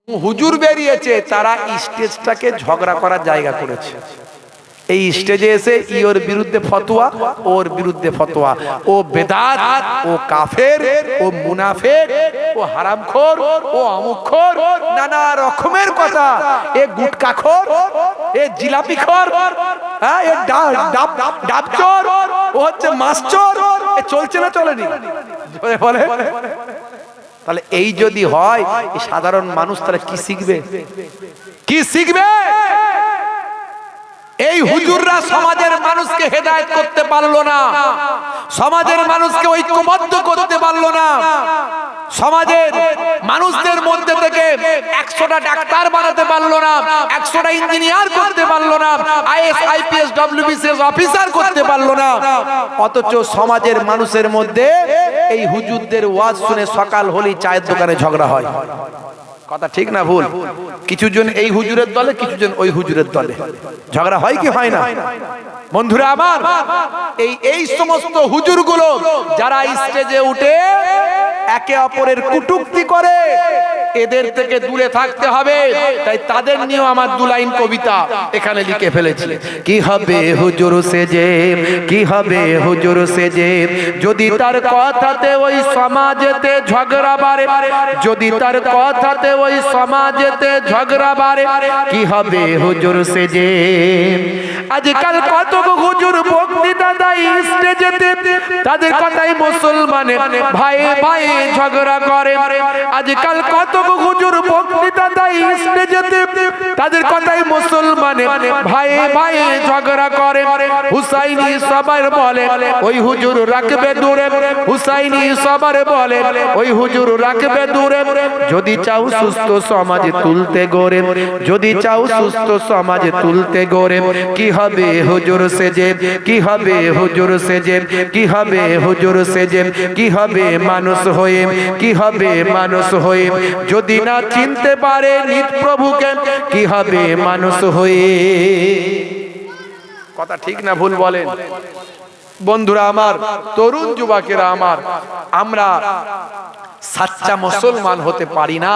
হুজুর বেরিয়েছে, তারা স্টেজটাকে ঝগড়া করার জায়গা করেছে। এই স্টেজে এসে ইওর বিরুদ্ধে ফতোয়া, ওর বিরুদ্ধে ফতোয়া, ও বেদাত, ও কাফের, ও মুনাফিক, ও হারামখোর, ও অমুকখোর, নানা রকমের কথা। এ গুটকাখোর, এ জিলাপিখোর, হ্যাঁ, এ ডাবচোর, ও হচ্ছে মাছচোর। এ চলছে না চলেনি? বলে তাহলে এই যদি হয়, সাধারণ মানুষ তারা কি শিখবে? কি শিখবে? এই হুজুররা সমাজের মানুষকে হেদায়েত করতে পারলো না, সমাজের মানুষকে ঐক্যবদ্ধ করতে পারলো না, সমাজের মানুষদের মধ্যে থেকে 100টা ডাক্তার বানাতে পারলো না, 100টা ইঞ্জিনিয়ার করতে পারলো না, আইএস আইপিএস ডব্লিউবিসিএস অফিসার করতে পারলো না। অথচ সমাজের মানুষের মধ্যে এই হুজুরদের ওয়াজ শুনে সকাল হলেই চায়ের দোকানে ঝগড়া হয়। কথা ঠিক না ভুল? কিছুজন এই হুজুরের দলে, কিছুজন ওই হুজুরের দলে। ঝগড়া হয় কি হয় না? বন্ধুরা আমার, এই সমস্ত হুজুরগুলো যারা স্টেজে উঠে একে অপরের কটূক্তি করে, এদের থেকে দূরে থাকতে হবে। তাই তাদের নিয়েও আমার 2 লাইন কবিতা এখানে লিখে ফেলেছি। কি হবে হুজুর সেজে, কি হবে হুজুর সেজে, যদি তার কথাতে ওই সমাজেতে ঝগড়া বাড়ে, যদি তার কথাতে ওই সমাজেতে ঝগড়া বাড়ে, কি হবে হুজুর সেজে। আজকাল কত হুজুর বক্তৃতা দেয় স্টেজেতে, তাদের কথাই মুসলমানে ভাই ভাই ঝগড়া করে। আজকাল কত হুজুর বক্তৃতা দেয় স্টেজেতে, তাদের কথাই মুসলমানে ভাই ভাই ঝগড়া করে। হুসাইনি সবার বলে ওই হুজুর রাখবে দূরে, হুসাইনি সবার বলে ওই হুজুর রাখবে দূরে। যদি চাও সুস্থ সমাজ তুলতে গড়ে, যদি চাও সুস্থ সমাজ তুলতে গড়ে, কি হবে হুজুর সেজে, কি হবে হুজুর সেজে, কি হবে হুজুর সেজে, কি হবে মানুষ হয়ে, কি হবে মানুষ হয়ে, যদি না চিনতে পারে নিজ প্রভুকে, কি হবে মানুষ হয়ে। কথা ঠিক না ভুল বলেন? বন্ধুরা আমার, তরুণ যুবকেরা আমার, আমরা সাচ্চা মুসলমান হতে পারি না।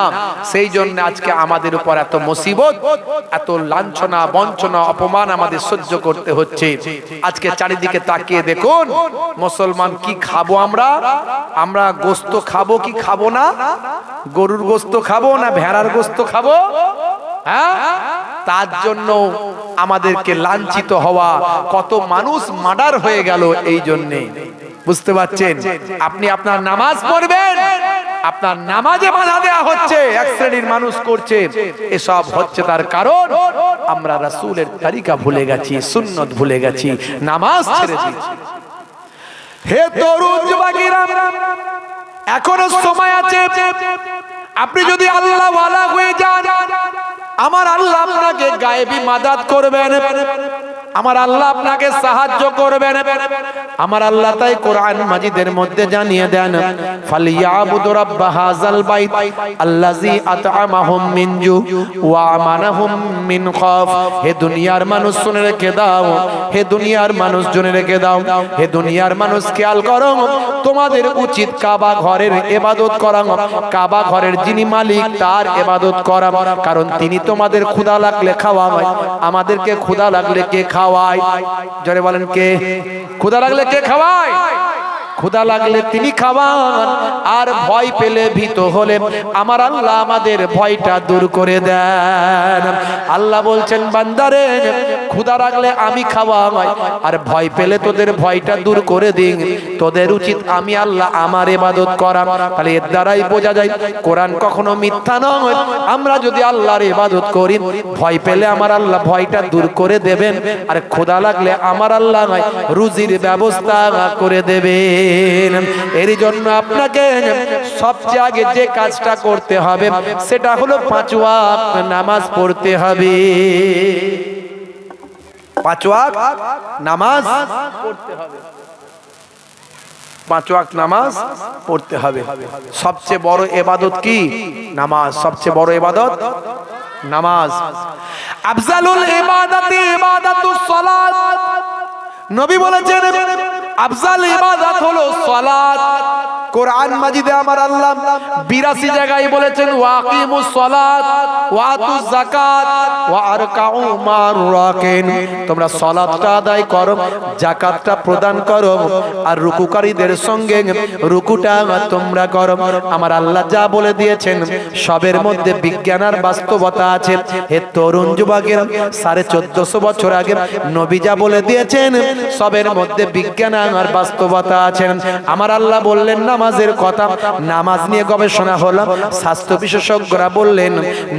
সেই জন্য আজকে আমাদের উপর এত মুসিবত, এত লাঞ্ছনা, বঞ্চনা, অপমান আমাদের সহ্য করতে হচ্ছে। আজকে চারিদিকে তাকিয়ে দেখুন, মুসলমান কি খাবো আমরা? আমরা গোস্ত খাবো কি খাবো না? গরুর গোস্ত খাবো না ভেড়ার গোস্ত খাবো? হ্যাঁ, তার জন্য আমাদেরকে লাঞ্ছিত হওয়া, কত মানুষ মার্ডার হয়ে গেল এই জন্যে। বুঝতে পারছেন? আপনি আপনার নামাজ পড়বেন, আপনার নামাজে বাধা দেওয়া হচ্ছে, এক শ্রেণীর মানুষ করছে। এসব হচ্ছে তার কারণ আমরা রাসূলের তরিকা ভুলে গেছি, সুন্নত ভুলে গেছি, নামাজ ছেড়ে দিয়েছি। হে তরুণ যুবকেরা, এখনো সময় আছে। আপনি যদি আল্লাহ ওয়ালা হয়ে যান, আমার আল্লাহ আপনাকে গায়েবী মাদাত করবেন, আমার আল্লাহ আপনাকে সাহায্য করবেন। আমার আল্লাহ তাই কোরআন মাজিদের মধ্যে জানিয়ে দেন, ফালিয়াবুদু রাব্ব হাযাল বাইত আল্লাযী আত'আমাহুম মিন জু ওয়া আমানাহুম মিন খাউফ। হে দুনিয়ার মানুষ শুনে রেখে দাও, হে দুনিয়ার মানুষ শুনে রেখে দাও, হে দুনিয়ার মানুষ খেয়াল করো, তোমাদের উচিত কাবা ঘরের ইবাদত করা, কাবা ঘরের যিনি মালিক তার ইবাদত করা। কারণ তিনি তোমাদের ক্ষুধা লাগলে খাওয়ায়, আমাদেরকে ক্ষুধা লাগলে কে খাওয়ায়? জোরে বলেন কে? ক্ষুধা লাগলে কে খাওয়ায়? ক্ষুধা লাগলে তিনি খাওয়ান। আর ভয় পেলে ভীত হলে আমার আল্লাহ আমাদের ভয়টা দূর করে দেন। আল্লাহ বলছেন, বান্দারে ক্ষুধা লাগলে আমি খাওয়াই, আর ভয় পেলে তোদের ভয়টা দূর করে দিই। তোদের উচিত আমি আল্লাহ আমার ইবাদত করা। তাহলে এর দ্বারাই বোঝা যায় কোরআন কখনো মিথ্যা নয়। আমরা যদি আল্লাহর ইবাদত করি, ভয় পেলে আমার আল্লাহ ভয়টা দূর করে দেবেন, আর ক্ষুধা লাগলে আমার আল্লাহ রুজির ব্যবস্থা করে দেবেন। এর জন্য আপনাকে সবচেয়ে আগে যে কাজটা করতে হবে সেটা হলো 5 ওয়াক্ত নামাজ পড়তে হবে। 5 ওয়াক্ত নামাজ পড়তে হবে, 5 ওয়াক্ত নামাজ পড়তে হবে। সবচেয়ে বড় ইবাদত কি? নামাজ। সবচেয়ে বড় ইবাদত নামাজ। আফজালুল ইবাদাতি ইবাদাতুস সালাত। নবী বলেছেন আফজাল ইবাদত হলো সালাত। কোরআন মাজিদে আমার আল্লাহ 82 জায়গায় বলেছেন ওয়াকিমুস সালাত ওয়া আতুজ যাকাত ওয়া আরকাউ মার রাকিন, তোমরা সালাতটা আদায় করো, যাকাতটা প্রদান করো, আর রুকুকারীদের সঙ্গে রুকুটা তোমরা করো। আমার আল্লাহ যা বলে দিয়েছেন সবের মধ্যে বিজ্ঞান আর বাস্তবতা আছে। হে তরুণ যুবকেরা, 1450 বছর আগে নবী যা বলে দিয়েছেন সবের মধ্যে বিজ্ঞান আর বাস্তবতা আছে। আমার আল্লাহ বললেন নামাজের কথা, নামাজ নিয়ে গবেষণা হলো, স্বাস্থ্য বিশেষজ্ঞরা বললেন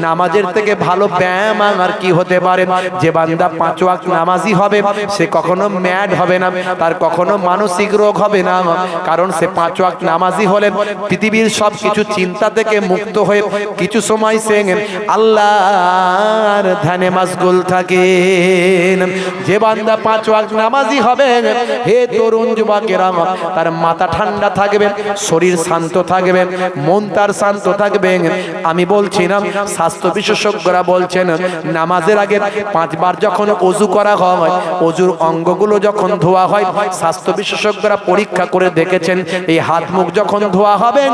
নামাজের থেকে ভালো ব্যায়াম আর কি হতে পারে। যে বান্দা 5 ওয়াক্ত নামাজি হবে সে কখনো ম্যাড হবে না, তার কখনো মানসিক রোগ হবে না, কারণ সে 5 ওয়াক্ত নামাজি হলে পৃথিবীর সব কিছু চিন্তা থেকে মুক্ত হয়ে কিছু সময় সে আল্লাহর ধ্যানে মাশগুল থাকে। যে বান্দা 5 ওয়াক্ত নামাজি হবে, হে তরুণ যুবকেরা, তার মাথা ঠান্ডা থাকবে, শরীর শান্ত থাকবে, মন তার শান্ত থাকবে। আমি বলছি না, স্বাস্থ্য বিশেষজ্ঞরা বলছেন নামাজের আগে 5 বার যখন ওযু করা হয়, ওযুর অঙ্গগুলো যখন ধোয়া হয়, স্বাস্থ্য বিশেষজ্ঞরা পরীক্ষা করে দেখেছেন এই হাত মুখ যখন ধোয়া হবে,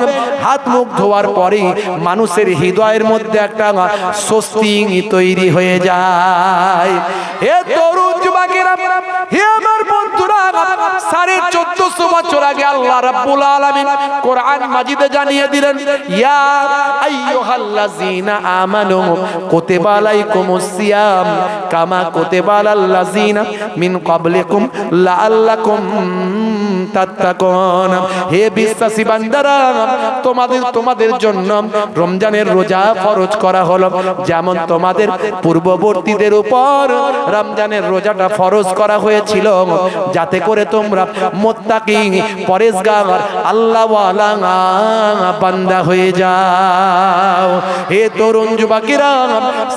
হাত মুখ ধোয়ার পরে মানুষের হৃদয়ের মধ্যে একটা স্বস্তি তৈরি হয়ে যায়। হে তরুণ যুবকেরা, হে আমার বন্ধুরা, 1450 বছর আগে আল্লাহ রাব্বুল আলামিন কোরআন মাজিদে জানিয়ে দিলেন ইয়া আইয়ুহাল্লাযীনা আমানু কুতিবা আলাইকুমুস সিয়াম কামা কুতিবা আলাল্লাযীনা মিন ক্বাবলিকুম লাআল্লাকুম তাত্তাকুন। হে বিশ্বাসী বান্দারা, তোমাদের জন্য রমজানের রোজা ফরজ করা হলো, যেমন তোমাদের পূর্ববর্তীদের উপর রমজানের রোজাটা ফরজ করা হয়েছিল, যাতে করে তোমরা মুত্তাকি পরেজগার আল্লাহওয়ালা বান্দা হয়ে যাও। হে তরুণ যুবকেরা,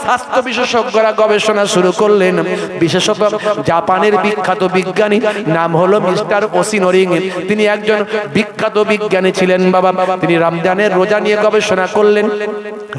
স্বাস্থ্য বিশেষজ্ঞরা গবেষণা শুরু করলেন, বিশেষত জাপানের বিখ্যাত বিজ্ঞানী নাম হলো মিস্টার ওশিনোরি। তিনি একজন বিখ্যাত বিজ্ঞানী ছিলেন বাবা। তিনি রমজানের রোজা নিয়ে গবেষণা করলেন।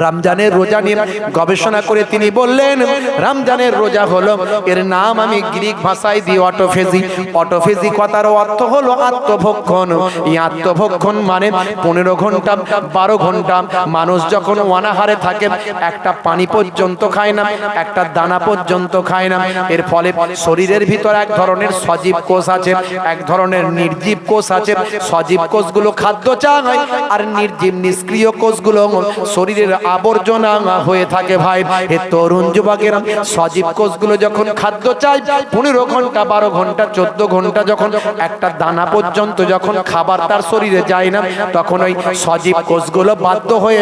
রমজানের রোজা নিয়ে গবেষণা করে তিনি বললেন রমজানের রোজা হলো, এর নাম আমি গ্রিক ভাষায় দিই অটোফেজি। অটোফেজি কথার অর্থ হলো আত্মভক্ষণ। এই আত্মভক্ষণ মানে 15 ঘন্টা 12 ঘন্টা মানুষ যখন অনাহারে থাকে, একটা পানি পর্যন্ত খায় না, একটা দানা পর্যন্ত খায় না। এর ফলে শরীরের ভিতর এক ধরনের সজীব কোষ আছে, এক ধরনের নির্জীব কোষ আছে। সজীব কোষগুলো খাদ্য চায় আর নির্জীব নিষ্ক্রিয় কোষগুলো শরীরের আবর্জনা হয়ে থাকে। ভাই, হে তরুণ যুবকেরা, সজীব কোষগুলো যখন খাদ্য চায় 15 ঘন্টা 12 ঘন্টা 14 ঘন্টা যখন একটা দানা পর্যন্ত যখন খাবার তার শরীরে যায় না, তখন ওই সজীব কোষগুলো বাধ্য হয়ে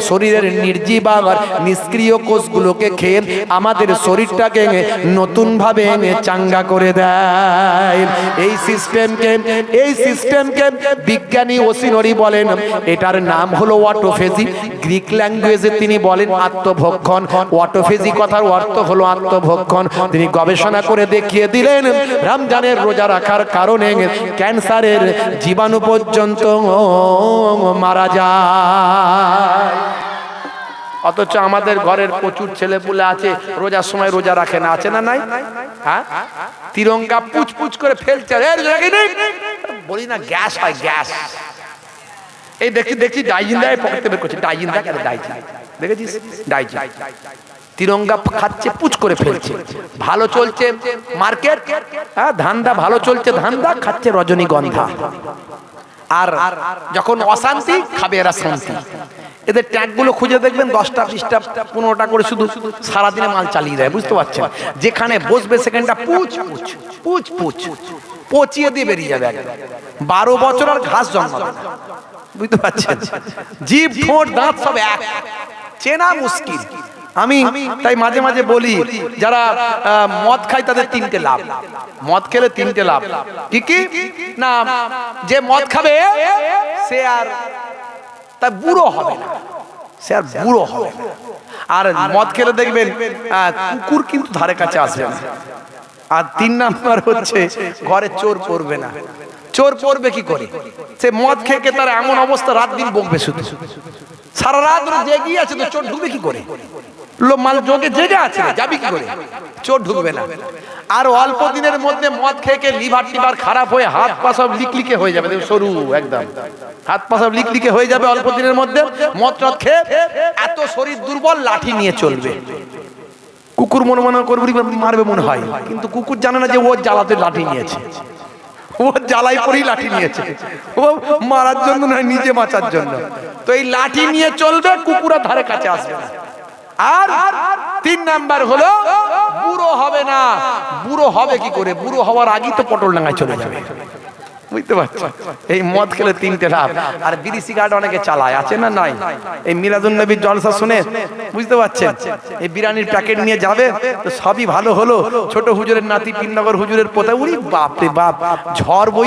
শরীরের নির্জীব আর নিষ্ক্রিয় কোষগুলোকে খেয়ে আমাদের শরীরটাকে নতুন ভাবে চাঙ্গা করে দেয়। এই সিস্টেমকে বিজ্ঞানী ওশিনোরি বলেন, এটার নাম হলো অটোফেজি। গ্রিক ল্যাঙ্গুয়েজে তিনি বলেন আত্মভক্ষণ। অটোফেজি কথার অর্থ হলো আত্মভক্ষণ। তিনি গবেষণা করে দেখিয়ে দিলেন রমজানের রোজা রাখার কারণে ক্যান্সারের জীবাণু পর্যন্ত মারা যায়। অথচ আমাদের ঘরের প্রচুর ছেলেপুলে আছে রোজার সময় রোজা রাখে না, আছে না নাই? হ্যাঁ, তিরঙ্গা পুচ পুচ করে ফেলছে, বলি না গ্যাস হয়, গ্যাস। এই দেখছি ডাইজিন দেয় পকেটে বের করছে, ডাইজিন দেখ, ডাইজিন দেখেছিস, ডাইজিন তিরঙ্গা খাচ্ছে, পুচ করে ফেলছে। ভালো চলছে মার্কেট, হ্যাঁ ধান্দা ভালো চলছে, ধান্দা খাচ্ছে রজনীগন্ধা। আর যখন অশান্তি খাবে এরা শান্তি। এদের ট্যাগ গুলো খুঁজে দেখবেন 10টা 20টা 15টা করে শুধু সারাদিনে মাল চালিয়ে দেয়, বুঝতে পারছেন? যেখানে বসবে সেখানটা পুচ পুচ পুচ পুচ পচিয়ে দিয়ে বেরিয়ে যাবে। 12 বছর আর ঘাস জন্মাবে না, বুঝতে পারছেন? জিভ ঠোঁট দাঁত সব এক, চেনা মুশকিল। আমি তাই মাঝে মাঝে বলি, যারা মদ খায় তাদের 3টে লাভ। মদ খেলে 3টে লাভ। কি কি না? যে মদ খাবে সে আর তা বুড়ো হবে না, সে আর বুড়ো হবে না। আর মদ খেলে দেখবেন কুকুর কিন্তু ধারে কাছে আসবে না। আর 3 নাম্বার হচ্ছে ঘরে চোর পড়বে না। চোর পড়বে কি করে? সে মদ খেয়ে তার এমন অবস্থা, রাত দিন বকবে, শুধু সারা রাত জেগে আছে, তো চোর ঢুকবে কি করে? মাল যোগে জেগে আছে, যাবি কি করে? চোর ঢুকবে না। আর অল্প দিনের মধ্যে মদ খেয়ে লিভার টিভার খারাপ হয়ে হাত পা সব লিকলিকে হয়ে যাবে, সরু একদম হাত পা সব লিকলিকে হয়ে যাবে অল্প দিনের মধ্যে। মদ টদ খেয়ে এত শরীর দুর্বল, লাঠি নিয়ে চলবে। কুকুর মনে মনে করবে মারবে মনে হয়, কিন্তু কুকুর জানে না যে ও জ্বালাতে লাঠি নিয়েছে, ও জ্বালাই পরেই লাঠি নিয়েছে, ও মারার জন্য নয়, নিজে বাঁচার জন্য। তো এই লাঠি নিয়ে চলবে, কুকুরের ধারে কাছে আসবে না। আর 3 নাম্বার হলো বুড়ো হবে না। বুড়ো হবে কি করে? বুড়ো হওয়ার আগেই তো পটল ডাঙায় চলে যাবে, বুঝতে পারছো? এই মদ খেলে 3টে লাভ। আর বিড়ি সিগারেট অনেকে চালায়, আছে না নাই? এই মিলাদুন নবীর জলসা শুনে বুঝতে পারছেন, এই বিরিয়ানির প্যাকেট নিয়ে যাবে তো সবই ভালো হলো। ছোট হুজুরের নাতি, পীরনগর হুজুরের পোতা, উড়ি বাপ রে বাপ, ঝড় বই